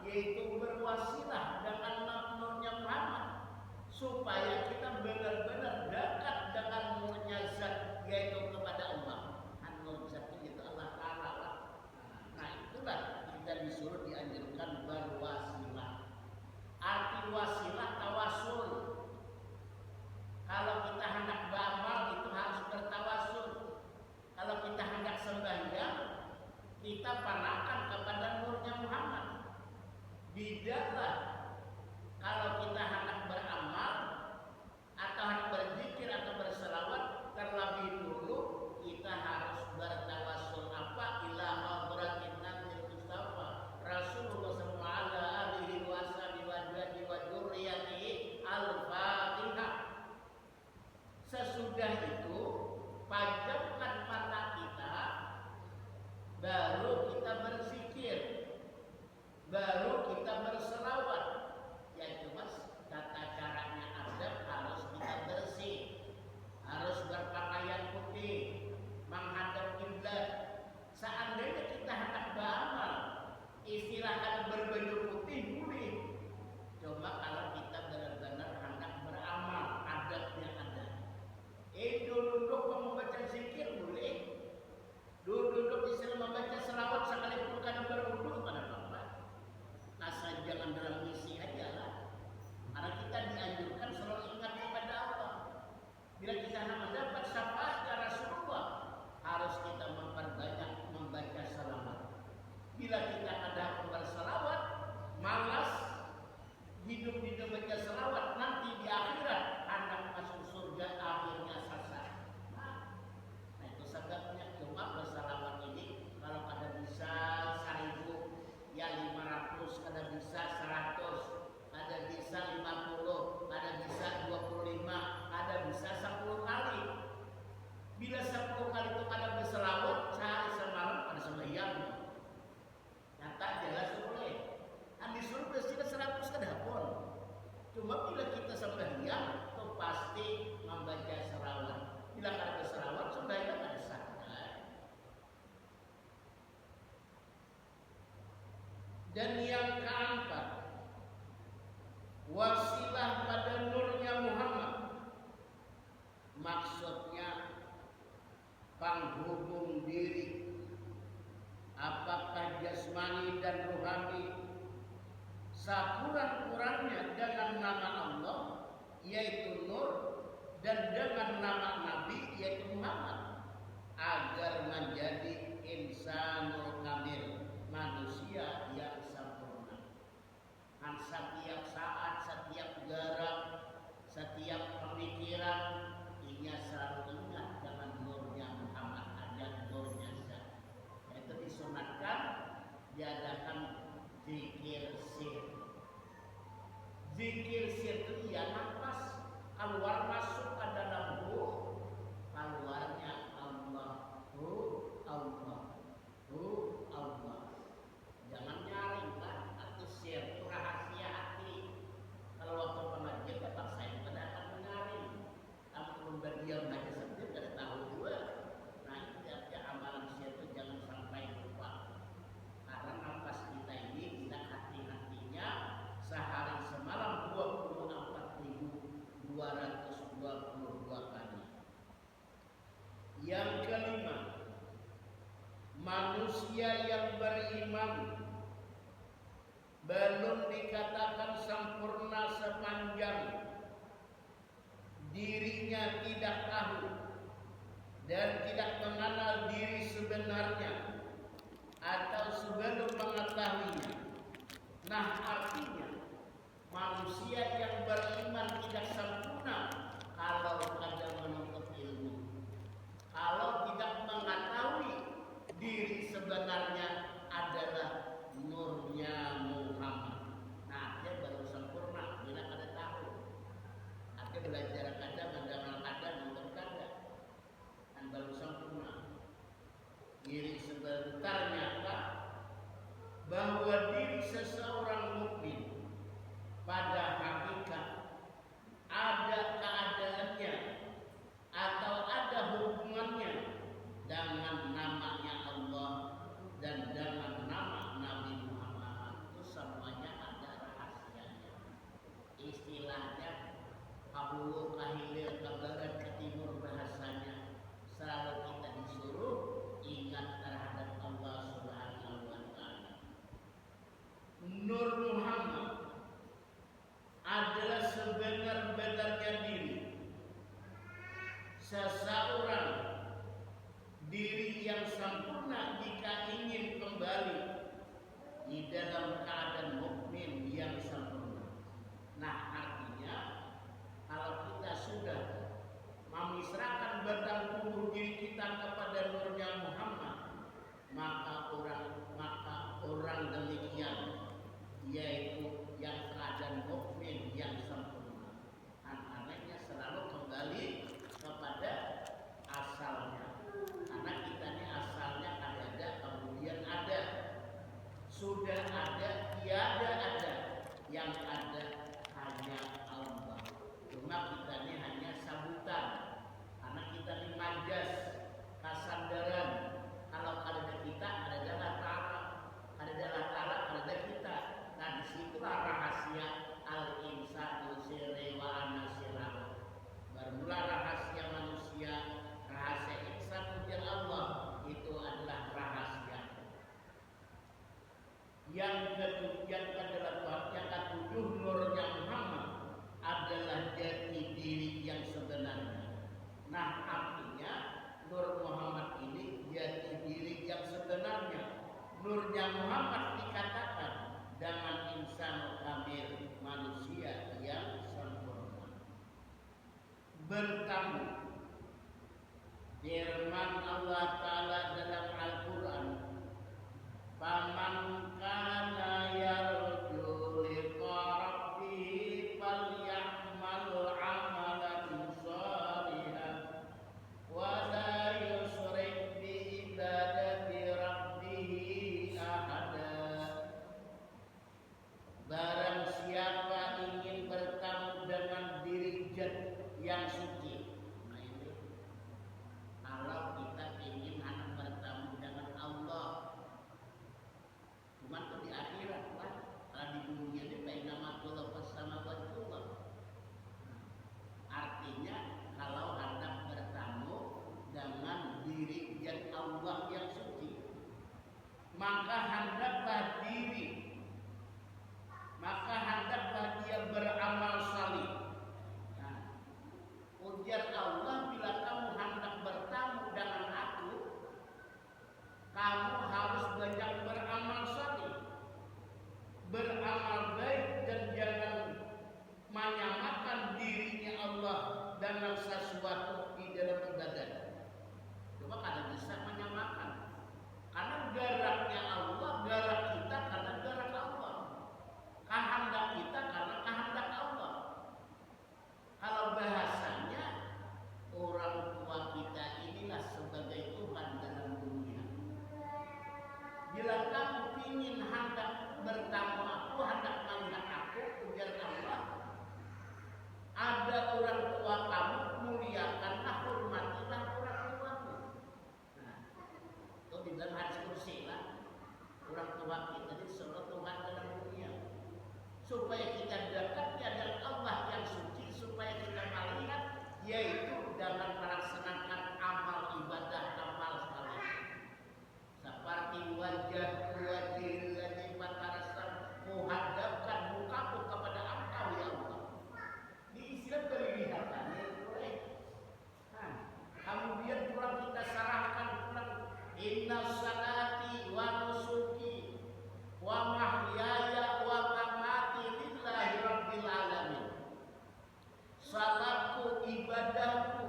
yaitu berwasilah dengan nurnya Muhammad supaya kita benar-benar dekat dengan nurnya zat, yaitu kepada Allah. An-nur zat itu Allah Ta'ala. Nah itulah kita disuruh dianjurkan berwasilah. Arti wasilah tawasul. Kalau kita hendak beramal itu harus bertawasul. Kalau kita hendak sembahyang, kita panahkan kepada nurnya Muhammad. Tidaklah kalau kita hendak beramal atau hendak berzikir atau berselawat, terlebih dulu kita harus bertawasul apa? Ila hadratin Nabil Mustafa Rasulullah sallallahu alaihi wasallam wa dzurriyyatihi al-Fatihah. Sesudah itu pajamkan mata kita, baru kita berzikir, baru kita berselawat. Ya cuma tata caranya adab harus kita bersih, harus berpakaian putih, menghadap kiblat. Seandainya kita hendak beramal, istilahkan berbaju putih boleh. Cuma kalau kita benar-benar hendak beramal, adabnya ada. Duduk membaca zikir boleh, duduk bisa membaca selawat sekalipun kadang berwudu pada Bapak. Asal jangan dalam misi aja lah. Karena kita dianjurkan selalu ingat kepada Allah. Bila kita nak mendapat syafaat Rasulullah, harus kita memperbanyak membaca selawat. Bila kita ada berselawat, malas hidup di baca selawat, nanti di akhirat hendak masuk surga akhirnya sasar. Nah itu sebabnya cuma berselawat ini kalau ada bisa 1000, ya 500, ada bisa 100, ada bisa 50, ada bisa 25, ada bisa 10 kali. Bila 10 kali itu ada berselawat, sehari semalam pada sembahyang. Nyata jelas boleh. Disuruh bersihkan 100 ke dapur. Cuma bila kita sembahyang, itu pasti membaca selawat. Bila ada selawat, sembahyang ada sah. Dan yang keempat, wasilah pada nurnya Muhammad. Maksudnya penghubung diri, apakah jasmani dan rohani, sekurang-kurangnya dengan nama Allah yaitu Nur dan dengan nama Nabi yaitu Muhammad, agar menjadi insanul kamil, manusia yang sempurna. Dan setiap saat, setiap gerak, setiap pemikiran, ia selalu ingat dengan nurnya Muhammad, ada nurnya zat. Itu disunatkan diadakan zikir sir. Zikir sir itu ya nafas keluar masuk ke dalam ruh, keluarnya Allah, Allah, Allah. Jangan nyaring kan, atau sir itu rahasia hati. Kalau waktu pengajian dapat saya tidak akan menyaring. Kamu berdiam aja sendiri tidak tahu juga. Nah itu ya amalan sir itu jangan sampai lupa. Karena nafas kita ini tidak hati-hatinya sehari semalam 24.222 kali. Yang kelima, manusia yang beriman belum dikatakan sempurna sepanjang dirinya tidak tahu dan tidak mengenal diri sebenarnya atau sebelum mengetahuinya. Nah artinya manusia yang beriman tidak sempurna kalau tidak menuntut ilmu, kalau tidak mengetahui diri sebenarnya adalah nurnya Muhammad. Nah dia baru sempurna bila kada tahu. Dia belajar kada, mendengar kada, nonton kada, dan baru sempurna. Diri sebentar nyata bahwa diri seseorang mukmin pada hakikat kesucian, yaitu yang keadaan mukmin yang sempurna. Antaranya selalu kembali kepada asalnya, karena kita ini asalnya ada, kemudian ada, sudah ada, tiada ada, yang ada hanya Allah. Cuma kita ini hanya sabutan, karena kita ini majas, kasandaran. Kalau ada kita, ada Ta'ala, ada kita. Nah, disitulah rahasia al-insanu sirri wa anasirah. Bermula rahasia manusia, rahasia insan ujian Allah, itu adalah rahasia. Yang ketujuh, nurnya Muhammad adalah jati diri yang sebenarnya. Nah, artinya nur Muhammad ini jati diri yang sebenarnya. Nurnya Muhammad dikatakan dengan insan kamil, manusia yang sempurna. Bertamu firman Allah Ta'ala dalam Al-Quran, faman kana yarju liqa rabbih falyamal amalan shalihan wa la yusyrik bi ibadati rabbih ahada. Barang siapa ingin bertemu dengan diri yang suci. Nah ini, kalau kita ingin bertemu dengan Allah, cuman tuh di akhirat lah. Kalau di dunia ini baik nama Allah bersama Allah. Artinya kalau hendak bertemu dengan diri Allah yang suci, maka hendaklah dia beramal salih. Nah, ujar Allah, bila kamu hendak bertemu dengan aku, kamu harus banyak beramal salih, beramal baik, dan jangan menyamakan dirinya Allah dengan sesuatu di dalam ibadah. Coba kada bisa menyamakan, karena geraknya Allah, gerak kita karena gerak Allah, kehendak kita karena kehendak Allah. Kalau bahasanya, orang tua kita inilah sebagai Tuhan dalam dunia. Bila kamu ingin hendak bertemu aku, hendak melihat aku, ujar Allah, ada orang tua kamu, muliakanlah, hormatilah orang tuamu. Nah, itu di dalam hadis kursi lah, orang tua kita ini seolah Tuhan dalam dunia, supaya kita dekatnya dengan Allah yang suci, supaya kita melihat, yaitu dalam melaksanakan amal ibadah, amal saleh. Seperti wajah ladzi fatarasam, menghadapkan mukaku kepada Engkau ya Allah. Diisilah penglihatannya boleh. Nah, kemudian pulang kita sarahkan pulang, inna salati wa nusuki wa mahyaya wa mamati lillahi rabbil alamin. Salatku, ibadahku,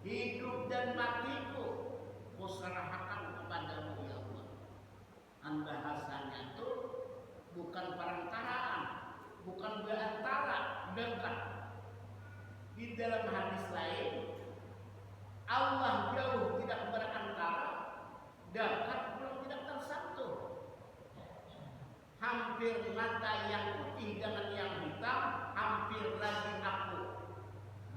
hidup dan matiku, kuserahkan kepadamu ya Allah. Bahasanya itu bukan perantaraan, bukan berantara, dekat. Di dalam hadis lain, Allah jauh tidak berantara, dekat belum tidak tersatu. Hampir mata yang putih dengan yang hitam, hampir lagi aku.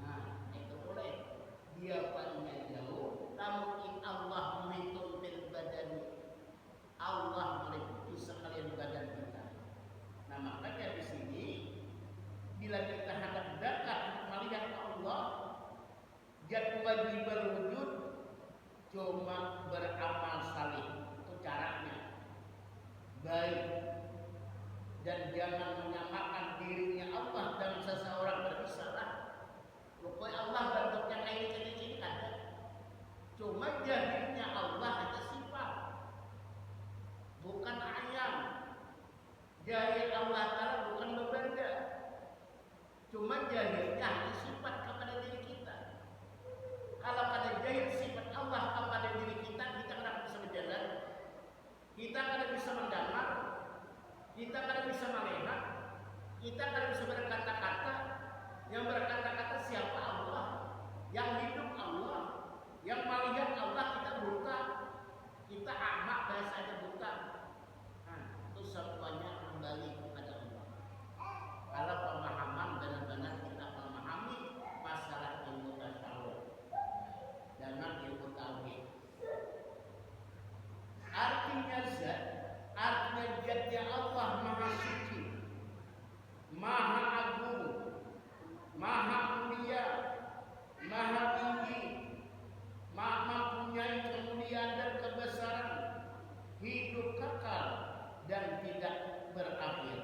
Nah, itu boleh. Dia paling jauh, namun Allah menghitung bil badani. Allah meliputi sekalian badan kita. Nah, makanya di sini, bila kita hendak dekat melihat Allah, jad wajibul wujud, cuma beramal salih. Itu caranya. Baik. Dan jangan menyamakan dirinya Allah dan seseorang berbisalah. Pokoknya Allah bentuknya kayak ini ada. Cuma jahilnya Allah ada sifat, bukan ayam. Jahil Allah Ta'ala bukan berbeda. Cuma jahilnya hanya sifat kepada diri kita. Kalau ada jahil sifat Allah kepada diri kita, kita tidak bisa berjalan, kita tidak bisa mendengar, Kita kalau bisa berkata-kata, yang berkata-kata siapa? Allah. Yang hidup Allah, yang melihat Allah, kita buta. Kita amak, bahasanya buta. Nah, itu semuanya kembali kepada Allah. Kalau pemahaman benar-benar kita memahami masalah ilmu tasawuf dengan ilmu tauhid. Artinya zat, artinya zatnya Allah maha suci, maha agung, maha mulia, maha tinggi, mempunyai kemuliaan dan kebesaran, hidup kekal dan tidak berakhir.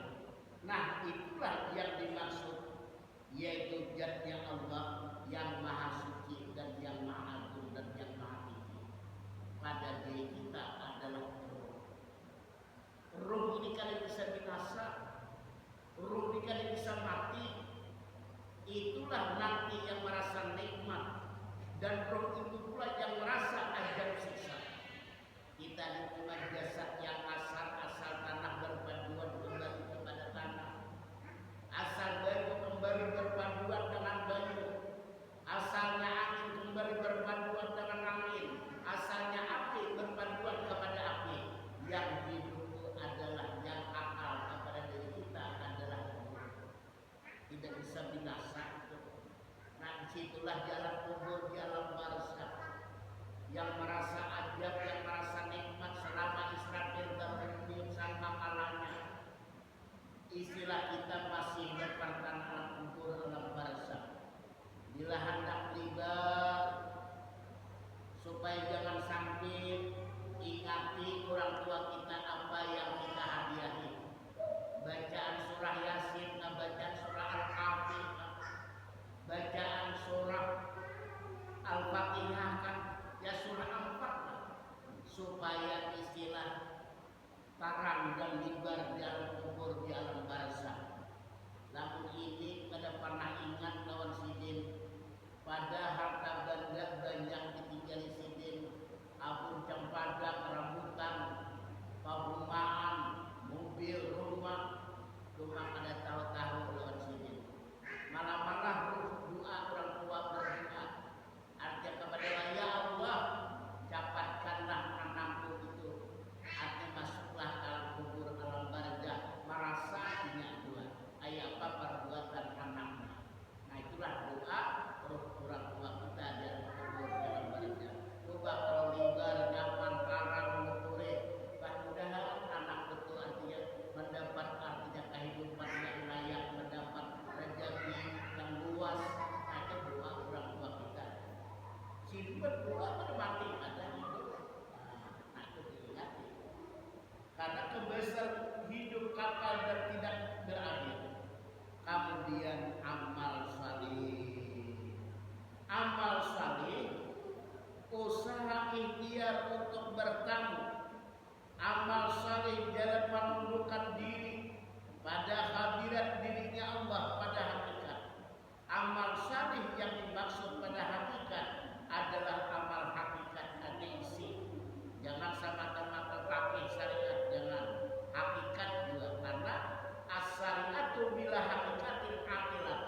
Nah, itulah yang dimaksud, yaitu zatnya Allah yang maha suci dan yang maha agung dan yang maha tinggi. Pada diri kita adalah ruh. Ruh ini kan bisa binasa, ruh ini kan bisa mati. Itulah nanti yang merasa nikmat, dan roh itu pula yang merasa ajab siksa. Kita diterima jasad yang asal tanah berpaduan kembali kepada tanah, asal bayu kembali berpaduan dengan bayu, asalnya angin kembali berpaduan dengan angin, asalnya api berpaduan kepada api. Yang hidup itu adalah yang akal kepada diri kita adalah ruh. Tidak bisa binasa. Nah, disitulah jalan kubur, jalan barzakh. Yang merasa ajab, yang merasa nikmat selama Israfil dan meniup sangkakalanya. Istilah kita masih berpertanyaan kubur alam barzakh. Bila hendak tiba, supaya jangan sampai ingati orang tua kita apa yang kita hadiahi. Bacaan surah Yasin, bacaan surah Al-Kahfi, bacaan surah Al-Fatihah kan, ya surah Al-Fatihah, supaya istilah terang dan lebar di alam kubur, di alam barzakh. Namun ini pada pernah ingat kawan sidin, pada harta benda banyak ditinggali sidin, abun cempada, rambutan, perumahan, mobil, rumah pada tahu-tahu lawan sidin. Malah-malah doa orang tua berdoa, artinya kepada ya Allah, dapatkanlah anakku itu, artinya masuklah dalam kubur alam barzakh, merasa ingat dua, ayat apa perbuatan anaknya. Nah, itulah doa orang tua kita dalam kubur alam barzakh. Coba kalau lebar, nyaman, karang, mukure, mudah-mudahan anak itu artinya mendapat artinya kehidupan yang layak, mendapat rezeki yang luas. Nah, itu doa orang tua kita. Si berdoa pada mati ada hidup. Nah, itu diingati. Karena kebesaran hidup kakal dan tidak berakhir. Kemudian amal salih. Amal salih, usaha ikhtiar untuk bertamu. Amal salih jalan menundukkan diri pada hadirat dirinya Allah pada hakikat. Amal salih yang dimaksud pada hakikat adalah amal hakikat isi. Jangan semata-mata pakai syariat, jangan hakikat juga, karena as-syariatu bila hakikatin aqilat.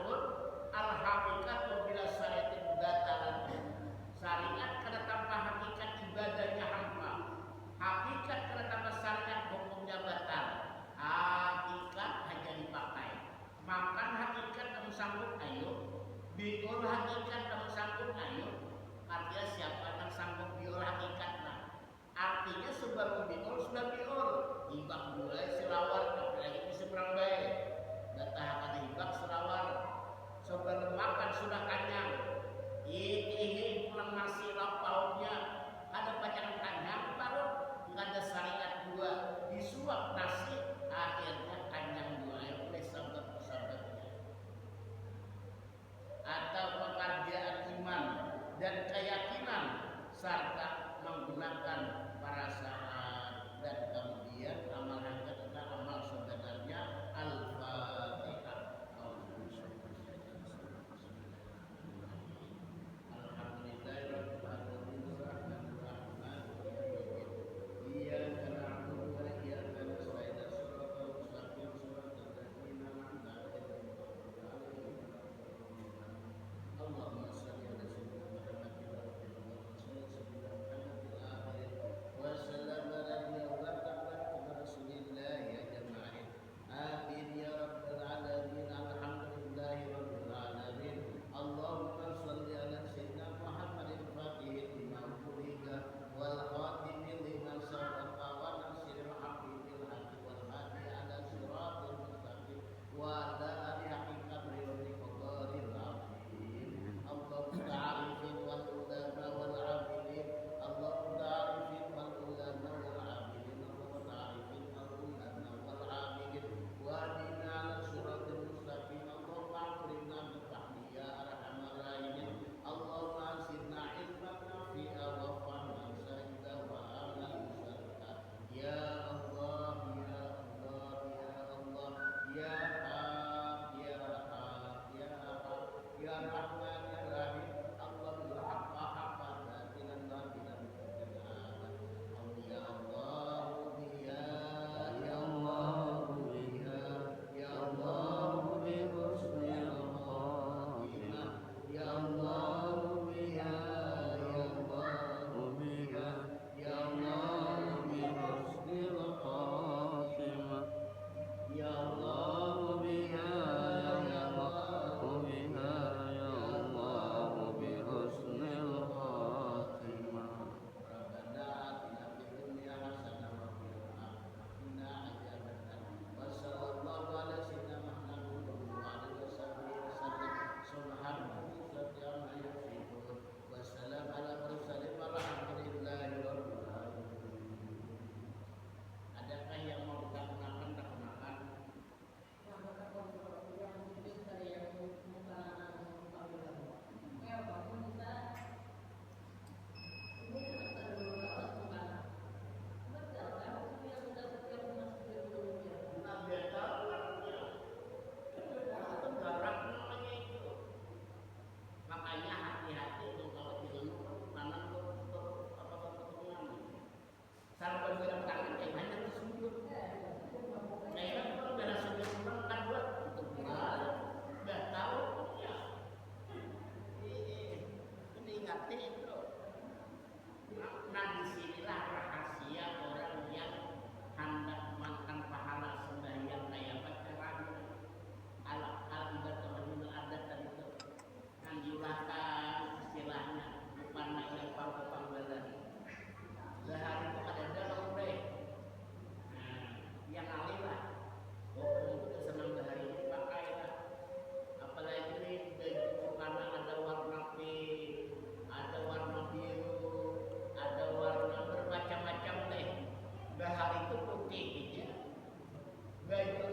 baik